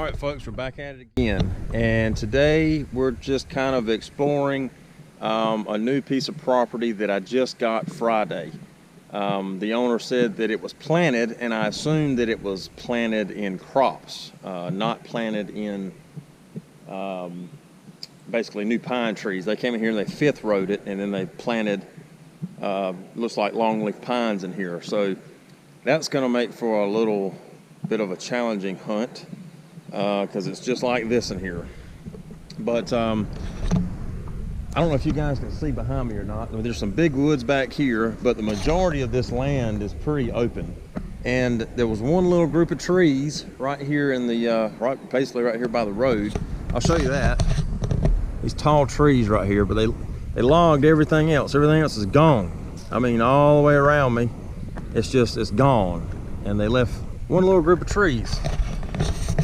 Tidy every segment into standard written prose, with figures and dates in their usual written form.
Alright folks, we're back at it again, and today we're just kind of exploring a new piece of property that I just got Friday. The owner said that it was planted, and I assumed that it was planted in crops, not planted in basically new pine trees. They came in here and they fifth rowed it, and then they planted looks like longleaf pines in here. So that's going to make for a little bit of a challenging hunt. Because it's just like this in here. But I don't know if you guys can see behind me or not. There's some big woods back here, but the majority of this land is pretty open. And there was one little group of trees right here in the basically right here by the road. I'll show you that. These tall trees right here, but they logged everything else. Everything else is gone. I mean, all the way around me, it's gone. And they left one little group of trees.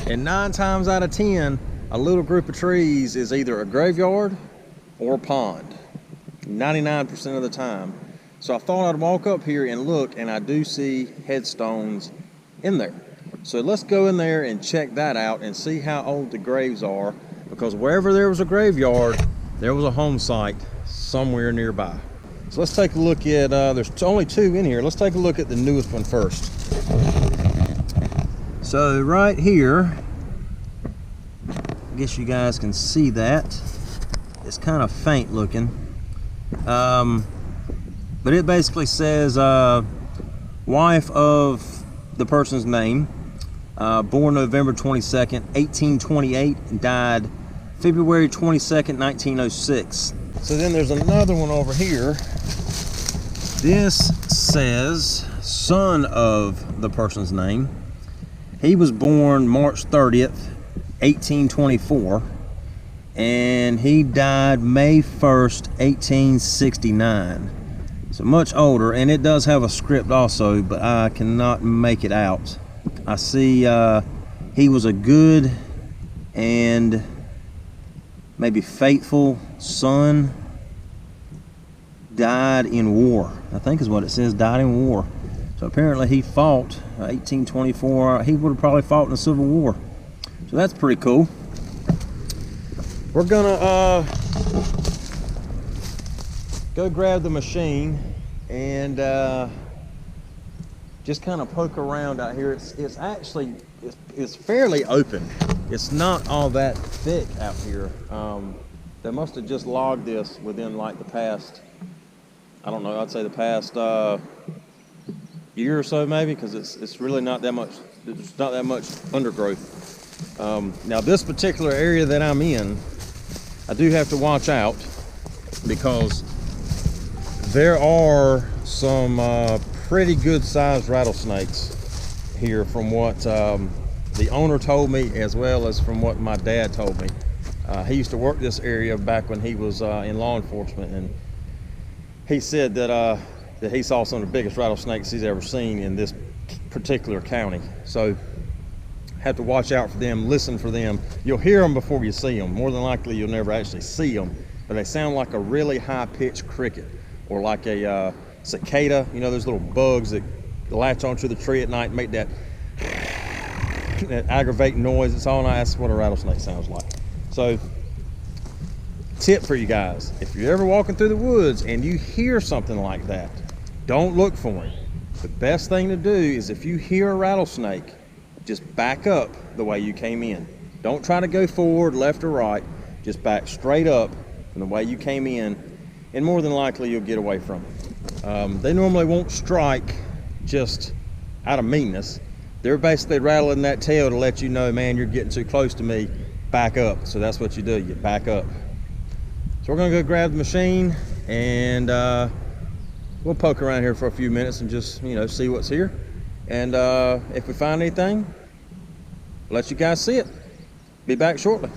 And 9 times out of 10, a little group of trees is either a graveyard or a pond, 99% of the time. So I thought I'd walk up here and look, and I do see headstones in there. So let's go in there and check that out and see how old the graves are, because wherever there was a graveyard, there was a home site somewhere nearby. So let's take a look at, there's only 2 in here. Let's take a look at the newest one first. So right here, I guess you guys can see that. It's kind of faint looking. But it basically says wife of the person's name, born November 22nd, 1828, and died February 22nd, 1906. So then there's another one over here. This says son of the person's name. He was born March 30th, 1824, and he died May 1st, 1869. So much older, and it does have a script also, but I cannot make it out. I see he was a good and maybe faithful son, died in war. I think is what it says, died in war. So apparently he fought 1824. He would have probably fought in the Civil War. So that's pretty cool. We're gonna go grab the machine and just kind of poke around out here. It's actually fairly open. It's not all that thick out here. They must have just logged this within like the past, I don't know, I'd say the past year or so maybe, because it's really not that much. There's not that much undergrowth. Now this particular area that I'm in, I do have to watch out because there are some pretty good sized rattlesnakes here, from what the owner told me, as well as from what my dad told me. He used to work this area back when he was in law enforcement, and he said that he saw some of the biggest rattlesnakes he's ever seen in this particular county. So have to watch out for them, listen for them. You'll hear them before you see them. More than likely you'll never actually see them, but they sound like a really high-pitched cricket, or like a cicada. You know, those little bugs that latch onto the tree at night and make that aggravating noise. It's all night. That's what a rattlesnake sounds like. So tip for you guys, if you're ever walking through the woods and you hear something like that, don't look for him. The best thing to do is, if you hear a rattlesnake, just back up the way you came in. Don't try to go forward, left or right. Just back straight up from the way you came in, and more than likely you'll get away from it. They normally won't strike just out of meanness. They're basically rattling that tail to let you know, man, you're getting too close to me, back up. So that's what you do, you back up. So we're gonna go grab the machine, and we'll poke around here for a few minutes and just, you know, see what's here. And if we find anything, we'll let you guys see it. Be back shortly.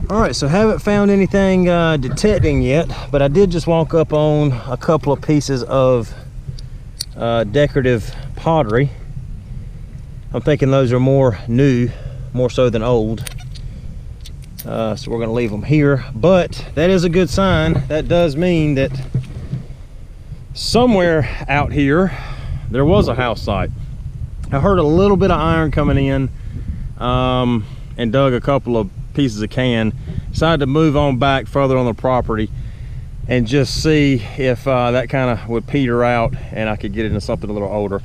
All right, so haven't found anything detecting yet, but I did just walk up on a couple of pieces of decorative pottery. I'm thinking those are more new, more so than old. So we're gonna leave them here, but that is a good sign. That does mean that somewhere out here there was a house site. I heard a little bit of iron coming in, and dug a couple of pieces of can. Decided to move on back further on the property and just see if that kind of would peter out and I could get into something a little older.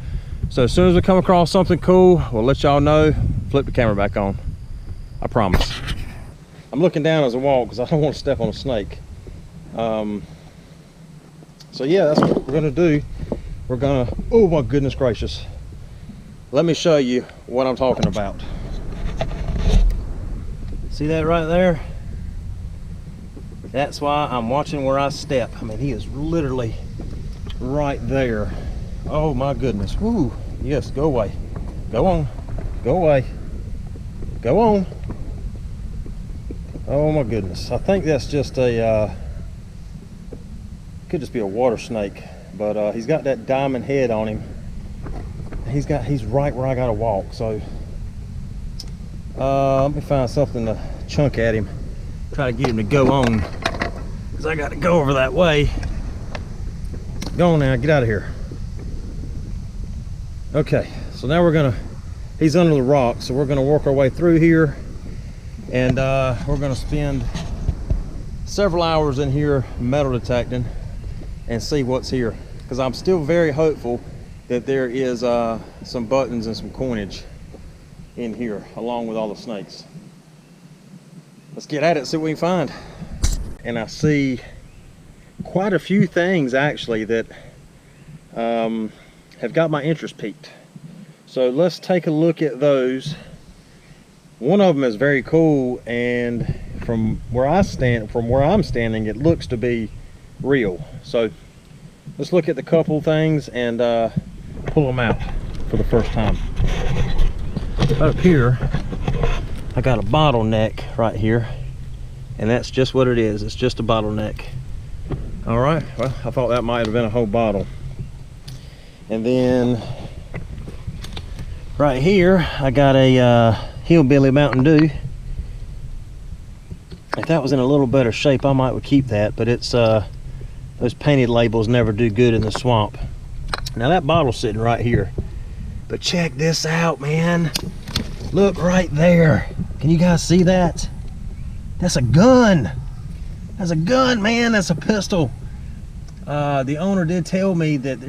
So as soon as we come across something cool, we'll let y'all know. Flip the camera back on, I promise. I'm looking down as I walk because I don't want to step on a snake. So yeah, that's what we're gonna do. We're gonna, oh my goodness gracious. Let me show you what I'm talking about. See that right there? That's why I'm watching where I step. I mean, he is literally right there. Oh my goodness. Woo. Yes, go away. Go on. Go away. Go on. Oh my goodness. I think that's just a, could just be a water snake, but he's got that diamond head on him. He's right where I gotta walk. So let me find something to chunk at him. Try to get him to go on, because I got to go over that way. Go on now, get out of here. Okay, so now he's under the rock, so we're gonna work our way through here, and we're gonna spend several hours in here metal detecting and see what's here, because I'm still very hopeful that there is some buttons and some coinage in here along with all the snakes. Let's get at it, see what we can find. And I see quite a few things actually that have got my interest piqued. So let's take a look at those. One of them is very cool, and from where I'm standing, it looks to be real. So let's look at the couple things and pull them out for the first time. Up here, I got a bottleneck right here, and that's just what it is. It's just a bottleneck. All right, well, I thought that might have been a whole bottle. And then right here, I got a Hillbilly Mountain Dew. If that was in a little better shape, I might would keep that, but it's those painted labels never do good in the swamp. Now that bottle's sitting right here, but check this out, man. Look right there. Can you guys see that? That's a gun. That's a gun, man. That's a pistol. The owner did tell me that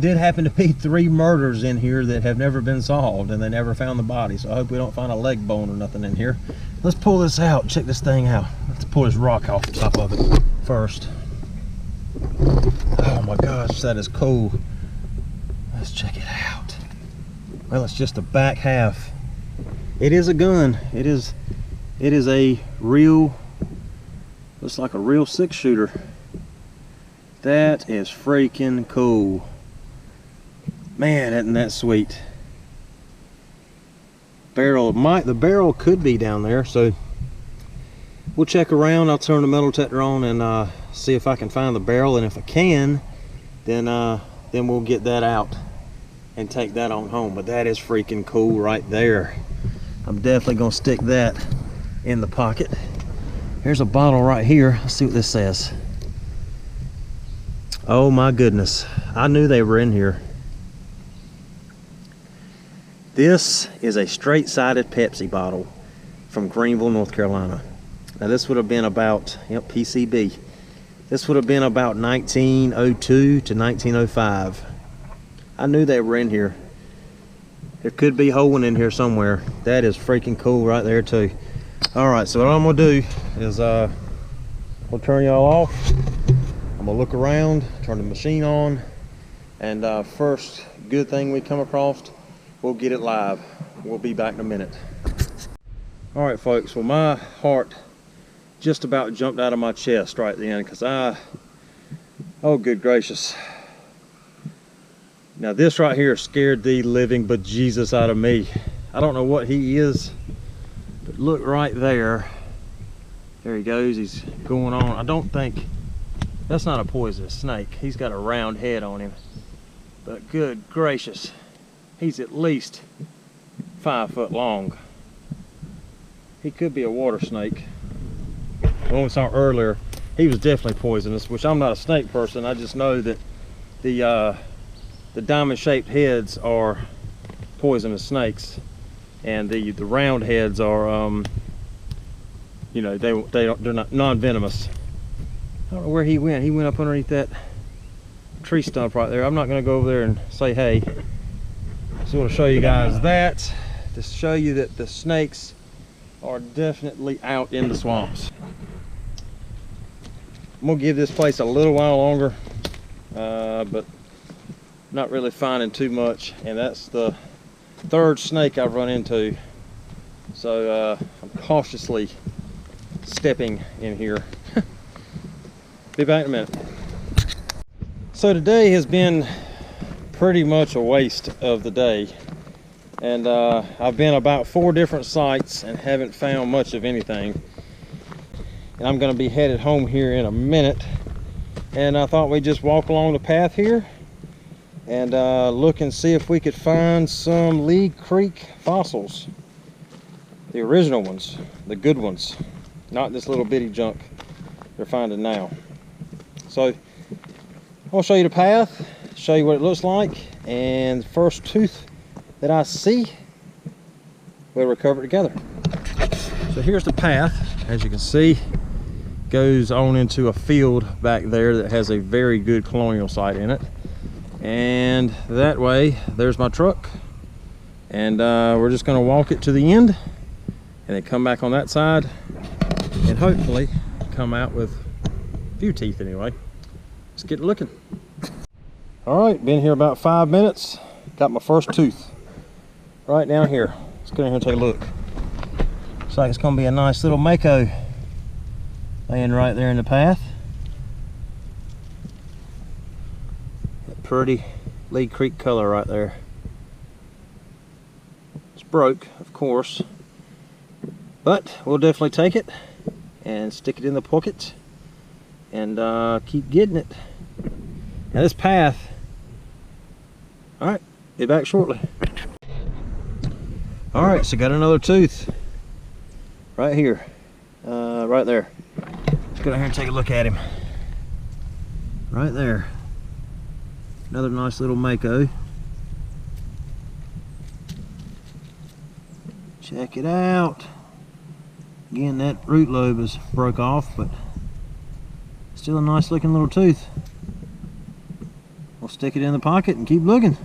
did happen to be 3 murders in here that have never been solved, and they never found the body. So I hope we don't find a leg bone or nothing in here. Let's pull this out. Check this thing out. Let's pull this rock off the top of it first. Oh my gosh, that is cool. Let's check it out. Well, it's just the back half. It is a gun. It is a real, looks like a real 6-shooter. That is freaking cool. Man, isn't that sweet? The barrel could be down there, so we'll check around. I'll turn the metal detector on and see if I can find the barrel, and if I can, then we'll get that out and take that on home. But that is freaking cool right there. I'm definitely gonna stick that in the pocket. Here's a bottle right here. Let's see what this says. Oh my goodness, I knew they were in here. This is a straight-sided Pepsi bottle from Greenville, North Carolina. Now this would have been about, yep, PCB. This would have been about 1902 to 1905. I knew they were in here. There could be hoeing in here somewhere. That is freaking cool right there too. All right, so what I'm gonna do is we'll turn y'all off. I'm gonna look around, turn the machine on, and first good thing we come across, we'll get it live. We'll be back in a minute. All right, folks, well, my heart just about jumped out of my chest right then, because oh good gracious. Now this right here scared the living bejesus out of me. I don't know what he is, but look right there. There he goes, he's going on. I don't think, that's not a poisonous snake. He's got a round head on him. But good gracious, he's at least 5 foot long. He could be a water snake. The one we saw earlier, he was definitely poisonous, which I'm not a snake person. I just know that the diamond shaped heads are poisonous snakes, and the round heads are, you know, they're not non-venomous. I don't know where he went. He went up underneath that tree stump right there. I'm not going to go over there and say hey. So I want to show you guys that, to show you that the snakes are definitely out in the swamps. I'm going to give this place a little while longer, but not really finding too much. And that's the third snake I've run into. So I'm cautiously stepping in here. Be back in a minute. So today has been pretty much a waste of the day, and I've been about 4 different sites and haven't found much of anything. And I'm going to be headed home here in a minute, and I thought we'd just walk along the path here and look and see if we could find some League Creek fossils, the original ones, the good ones, not this little bitty junk they're finding now. So I'll show you the path, show you what it looks like, and the first tooth that I see, we'll recover it together. So here's the path. As you can see, goes on into a field back there that has a very good colonial site in it. And that way, there's my truck. And we're just gonna walk it to the end and then come back on that side and hopefully come out with a few teeth anyway. Let's get looking. All right, been here about 5 minutes. Got my first tooth right down here. Let's go in here and take a look. Looks like it's gonna be a nice little mako laying right there in the path. That pretty League Creek color right there. It's broke, of course, but we'll definitely take it and stick it in the pocket and keep getting it. Now this path, all right, be back shortly. All right, so got another tooth right here, right there. Let's go down here and take a look at him. Right there, another nice little mako. Check it out. Again, that root lobe is broke off, but still a nice looking little tooth. We'll stick it in the pocket and keep looking.